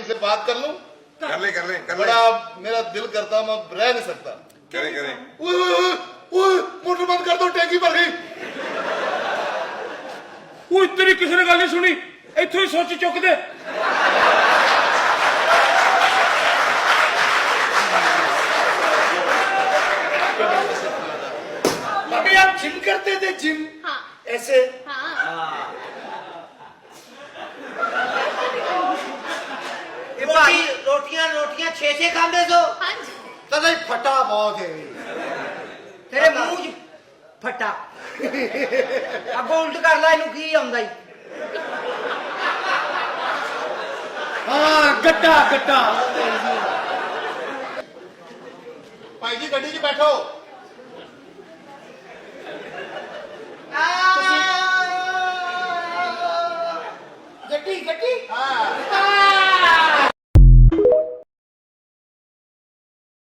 इनसे बात कर लूं? कर ले कर ले कर ले। बड़ा मेरा दिल करता, मैं रह नहीं सकता। करे करे। ओए मोटर बंद कर दो, टैंकी भर गई। ਉਹ ਤੇਰੀ ਕਿਸੇ ਨੇ ਗੱਲ ਨਹੀਂ ਸੁਣੀ, ਇੱਥੋਂ ਹੀ ਸੋਚ ਚੁੱਕ ਦੇ। अभी आप जिम करते थे, जिम? हाँ। ऐसे? हाँ। रोटियां रोटियां छे छे खाते सो हाँ जी। तदा ही फटा बहुत है तेरे मुंह च फटा अब उल्ट कर ला इनू की आंदा ही हाँ गड्ढा गड्ढा। भाई जी गड्डी 'ਚ बैठो। गड्डी गड्डी हाँ